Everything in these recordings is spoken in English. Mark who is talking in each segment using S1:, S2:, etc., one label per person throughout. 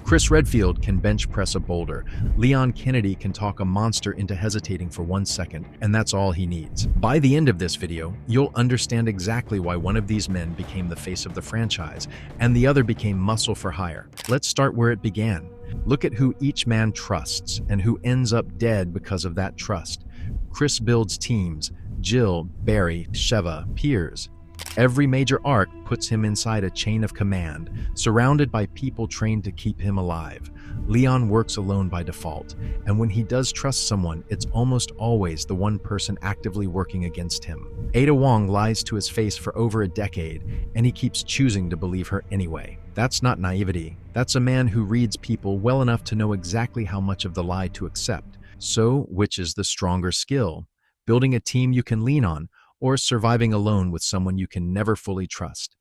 S1: Chris Redfield can bench press a boulder. Leon Kennedy can talk a monster into hesitating for 1 second, and that's all he needs. By the end of this video, you'll understand exactly why one of these men became the face of the franchise, and the other became muscle for hire. Let's start where it began. Look at who each man trusts, and who ends up dead because of that trust. Chris builds teams: Jill, Barry, Sheva, Piers. Every major arc puts him inside a chain of command, surrounded by people trained to keep him alive. Leon works alone by default, and when he does trust someone, it's almost always the one person actively working against him. Ada Wong lies to his face for over a decade, and he keeps choosing to believe her anyway. That's not naivety. That's a man who reads people well enough to know exactly how much of the lie to accept. So, which is the stronger skill? Building a team you can lean on, or surviving alone with someone you can never fully trust?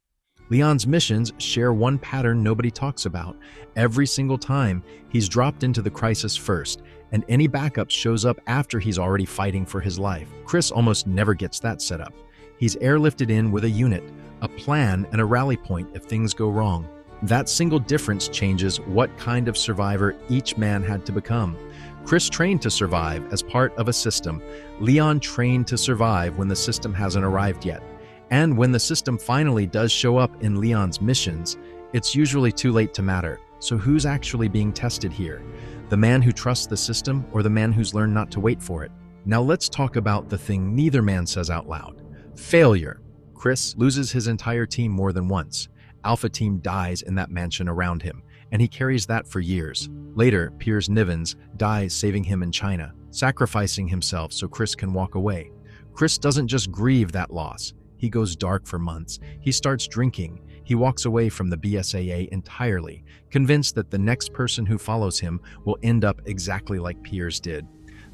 S1: Leon's missions share one pattern nobody talks about. Every single time, he's dropped into the crisis first, and any backup shows up after he's already fighting for his life. Chris almost never gets that set up. He's airlifted in with a unit, a plan, and a rally point if things go wrong. That single difference changes what kind of survivor each man had to become. Chris trained to survive as part of a system. Leon trained to survive when the system hasn't arrived yet. And when the system finally does show up in Leon's missions, it's usually too late to matter. So who's actually being tested here? The man who trusts the system, or the man who's learned not to wait for it? Now let's talk about the thing neither man says out loud: failure. Chris loses his entire team more than once. Alpha Team dies in that mansion around him, and he carries that for years. Later, Piers Nivens dies saving him in China, sacrificing himself so Chris can walk away. Chris doesn't just grieve that loss. He goes dark for months. He starts drinking. He walks away from the BSAA entirely, convinced that the next person who follows him will end up exactly like Piers did.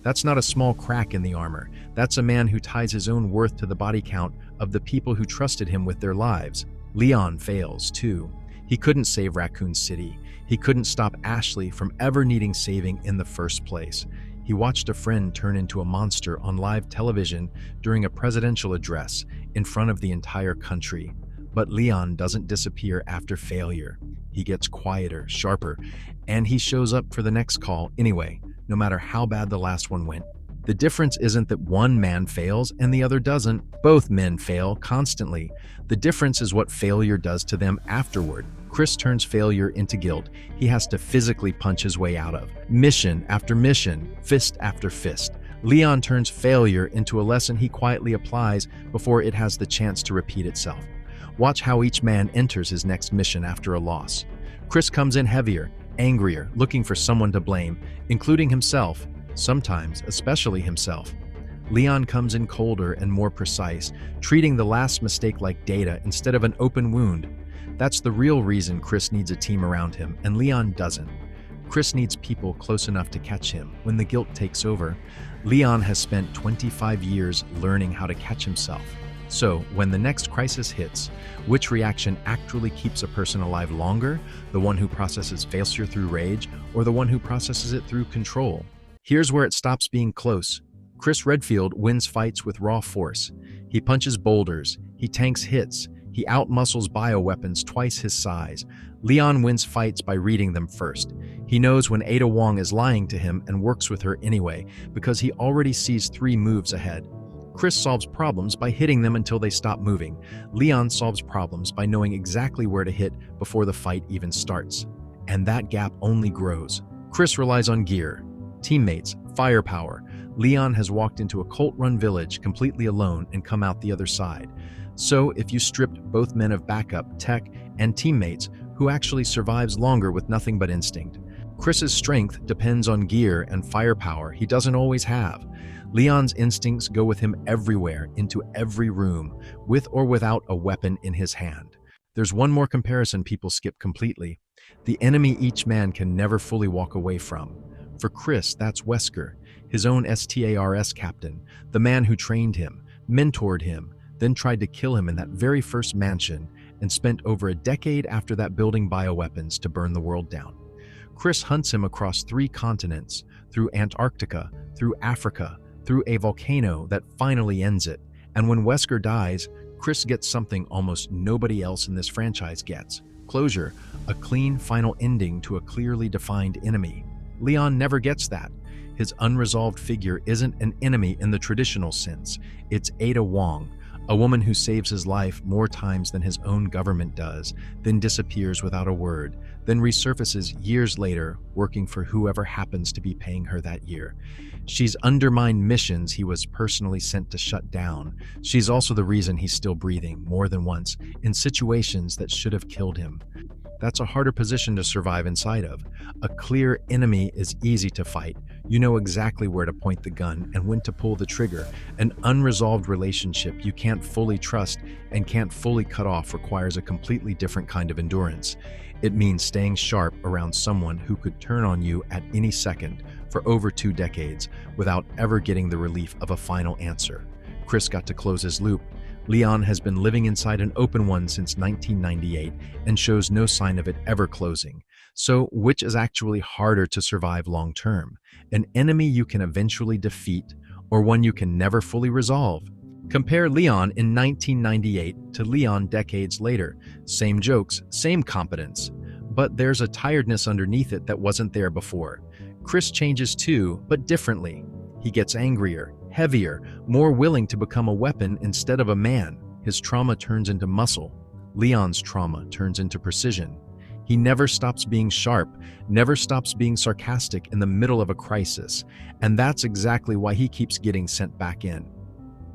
S1: That's not a small crack in the armor. That's a man who ties his own worth to the body count of the people who trusted him with their lives. Leon fails, too. He couldn't save Raccoon City. He couldn't stop Ashley from ever needing saving in the first place. He watched a friend turn into a monster on live television during a presidential address in front of the entire country. But Leon doesn't disappear after failure. He gets quieter, sharper, and he shows up for the next call anyway, no matter how bad the last one went. The difference isn't that one man fails and the other doesn't. Both men fail constantly. The difference is what failure does to them afterward. Chris turns failure into guilt he has to physically punch his way out of. Mission after mission, fist after fist. Leon turns failure into a lesson he quietly applies before it has the chance to repeat itself. Watch how each man enters his next mission after a loss. Chris comes in heavier, angrier, looking for someone to blame, including himself. Sometimes, especially himself. Leon comes in colder and more precise, treating the last mistake like data instead of an open wound. That's the real reason Chris needs a team around him, and Leon doesn't. Chris needs people close enough to catch him when the guilt takes over. Leon has spent 25 years learning how to catch himself. So, when the next crisis hits, which reaction actually keeps a person alive longer? The one who processes failure through rage, or the one who processes it through control? Here's where it stops being close. Chris Redfield wins fights with raw force. He punches boulders. He tanks hits. He outmuscles bioweapons twice his size. Leon wins fights by reading them first. He knows when Ada Wong is lying to him and works with her anyway, because he already sees 3 moves ahead. Chris solves problems by hitting them until they stop moving. Leon solves problems by knowing exactly where to hit before the fight even starts. And that gap only grows. Chris relies on gear, teammates, firepower. Leon has walked into a cult-run village completely alone and come out the other side. So if you stripped both men of backup, tech, and teammates, who actually survives longer with nothing but instinct? Chris's strength depends on gear and firepower he doesn't always have. Leon's instincts go with him everywhere, into every room, with or without a weapon in his hand. There's one more comparison people skip completely: the enemy each man can never fully walk away from. For Chris, that's Wesker, his own STARS captain, the man who trained him, mentored him, then tried to kill him in that very first mansion, and spent over a decade after that building bioweapons to burn the world down. Chris hunts him across 3 continents, through Antarctica, through Africa, through a volcano that finally ends it. And when Wesker dies, Chris gets something almost nobody else in this franchise gets: closure, a clean final ending to a clearly defined enemy. Leon never gets that. His unresolved figure isn't an enemy in the traditional sense. It's Ada Wong, a woman who saves his life more times than his own government does, then disappears without a word, then resurfaces years later, working for whoever happens to be paying her that year. She's undermined missions he was personally sent to shut down. She's also the reason he's still breathing, more than once, in situations that should have killed him. That's a harder position to survive inside of. A clear enemy is easy to fight. You know exactly where to point the gun and when to pull the trigger. An unresolved relationship you can't fully trust and can't fully cut off requires a completely different kind of endurance. It means staying sharp around someone who could turn on you at any second for over 2 decades without ever getting the relief of a final answer. Chris got to close his loop. Leon has been living inside an open one since 1998 and shows no sign of it ever closing. So, which is actually harder to survive long term? An enemy you can eventually defeat or one you can never fully resolve? Compare Leon in 1998 to Leon decades later. Same jokes, same competence. But there's a tiredness underneath it that wasn't there before. Chris changes too, but differently. He gets angrier, heavier, more willing to become a weapon instead of a man. His trauma turns into muscle. Leon's trauma turns into precision. He never stops being sharp, never stops being sarcastic in the middle of a crisis, and that's exactly why he keeps getting sent back in.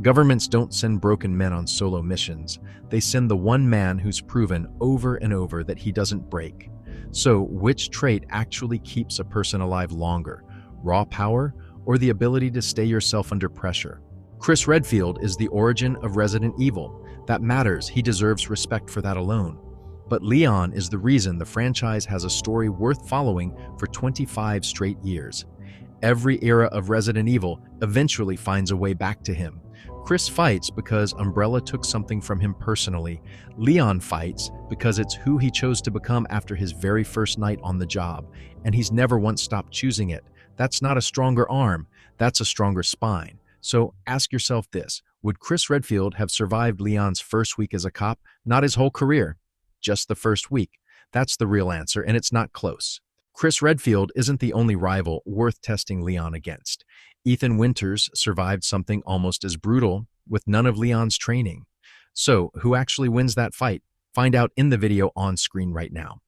S1: Governments don't send broken men on solo missions. They send the one man who's proven over and over that he doesn't break. So, which trait actually keeps a person alive longer? Raw power or the ability to stay yourself under pressure? Chris Redfield is the origin of Resident Evil. That matters. He deserves respect for that alone. But Leon is the reason the franchise has a story worth following for 25 straight years. Every era of Resident Evil eventually finds a way back to him. Chris fights because Umbrella took something from him personally. Leon fights because it's who he chose to become after his very first night on the job, and he's never once stopped choosing it. That's not a stronger arm, that's a stronger spine. So ask yourself this: would Chris Redfield have survived Leon's first week as a cop? Not his whole career, just the first week. That's the real answer, and it's not close. Chris Redfield isn't the only rival worth testing Leon against. Ethan Winters survived something almost as brutal with none of Leon's training. So, who actually wins that fight? Find out in the video on screen right now.